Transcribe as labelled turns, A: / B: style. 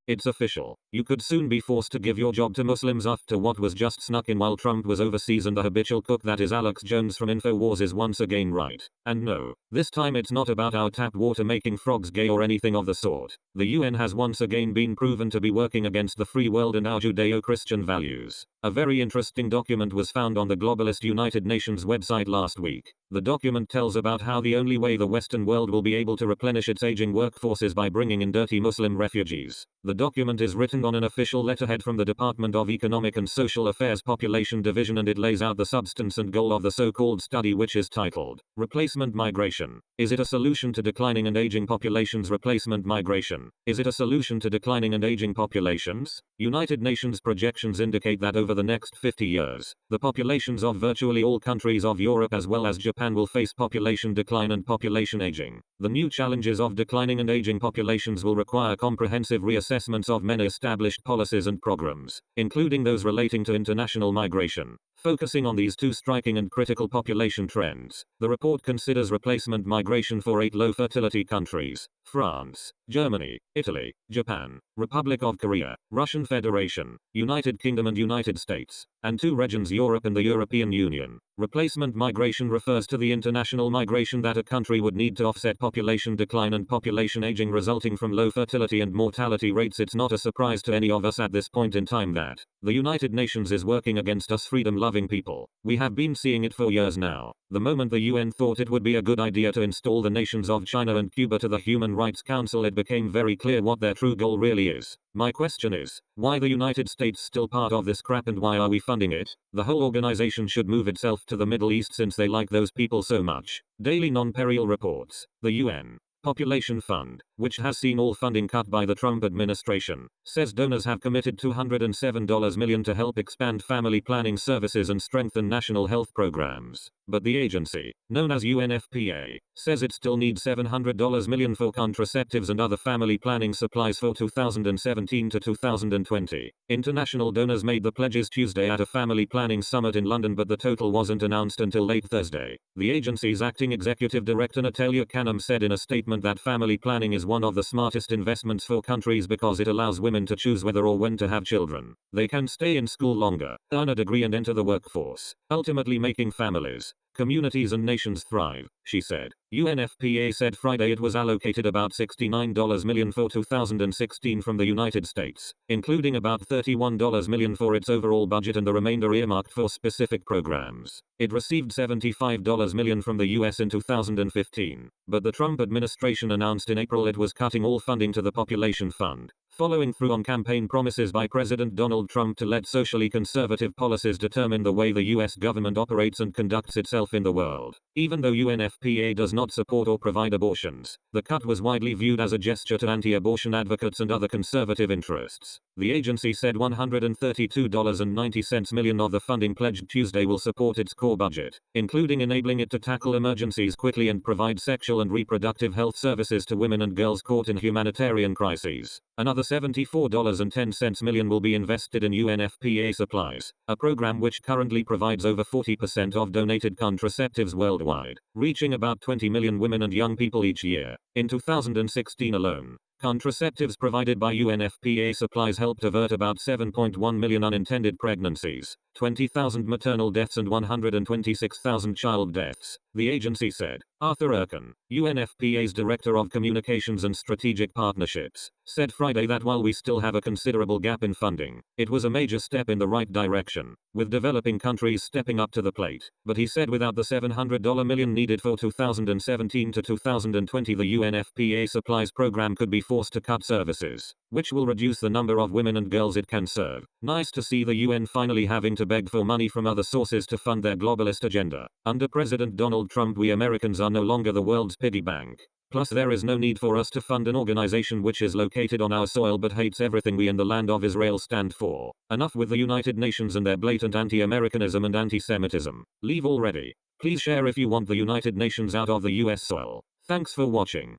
A: It's official. You could soon be forced to give your job to Muslims after what was just snuck in while Trump was overseas, and the habitual cook that is Alex Jones from InfoWars is once again right. And no, this time it's not about our tap water making frogs gay or anything of the sort. The UN has once again been proven to be working against the free world and our Judeo-Christian values. A very interesting document was found on the globalist United Nations website last week. The document tells about how the only way the Western world will be able to replenish its aging workforce is by bringing in dirty Muslim refugees. The document is written on an official letterhead from the Department of Economic and Social Affairs Population Division, and it lays out the substance and goal of the so-called study, which is titled, Replacement Migration. Is it a solution to declining and aging populations? Replacement migration. Is it a solution to declining and aging populations? United Nations projections indicate that over the next 50 years, the populations of virtually all countries of Europe as well as Japan will face population decline and population aging. The new challenges of declining and aging populations will require comprehensive reassessments of many established policies and programs, including those relating to international migration. Focusing on these two striking and critical population trends, the report considers replacement migration for 8 low fertility countries: France, Germany, Italy, Japan, Republic of Korea, Russian Federation, United Kingdom and United States, and 2 regions, Europe and the European Union. Replacement migration refers to the international migration that a country would need to offset population decline and population aging resulting from low fertility and mortality rates. It's not a surprise to any of us at this point in time that the United Nations is working against us freedom-loving people. We have been seeing it for years now. The moment the UN thought it would be a good idea to install the nations of China and Cuba to the Human Rights Council, it became very clear what their true goal really is. My question is, why the United States still part of this crap, and why are we funding it? The whole organization should move itself to the Middle East since they like those people so much. Daily Non-Peril reports, the UN Population Fund, which has seen all funding cut by the Trump administration, says donors have committed $207 million to help expand family planning services and strengthen national health programs. But the agency, known as UNFPA, says it still needs $700 million for contraceptives and other family planning supplies for 2017 to 2020. International donors made the pledges Tuesday at a family planning summit in London, but the total wasn't announced until late Thursday. The agency's acting executive director Natalia Kanem said in a statement that family planning is one of the smartest investments for countries because it allows women to choose whether or when to have children. They can stay in school longer, earn a degree and enter the workforce, ultimately making families, communities and nations thrive, she said. UNFPA said Friday it was allocated about $69 million for 2016 from the United States, including about $31 million for its overall budget and the remainder earmarked for specific programs. It received $75 million from the US in 2015, but the Trump administration announced in April it was cutting all funding to the Population Fund, following through on campaign promises by President Donald Trump to let socially conservative policies determine the way the US government operates and conducts itself in the world. Even though UNFPA does not support or provide abortions, the cut was widely viewed as a gesture to anti-abortion advocates and other conservative interests. The agency said $132.90 million of the funding pledged Tuesday will support its core budget, including enabling it to tackle emergencies quickly and provide sexual and reproductive health services to women and girls caught in humanitarian crises. Another $74.10 million will be invested in UNFPA supplies, a program which currently provides over 40% of donated contraceptives worldwide, reaching about 20 million women and young people each year. In 2016 alone, contraceptives provided by UNFPA supplies helped avert about 7.1 million unintended pregnancies, 20,000 maternal deaths and 126,000 child deaths, the agency said. Arthur Erkin, UNFPA's Director of Communications and Strategic Partnerships, said Friday that while we still have a considerable gap in funding, it was a major step in the right direction, with developing countries stepping up to the plate. But he said without the $700 million needed for 2017 to 2020, the UNFPA supplies program could be forced to cut services, which will reduce the number of women and girls it can serve. Nice to see the UN finally having to beg for money from other sources to fund their globalist agenda. Under President Donald Trump, we Americans are no longer the world's piggy bank. Plus there is no need for us to fund an organization which is located on our soil but hates everything we in the land of Israel stand for. Enough with the United Nations and their blatant anti-Americanism and anti-Semitism. Leave already. Please share if you want the United Nations out of the US soil. Thanks for watching.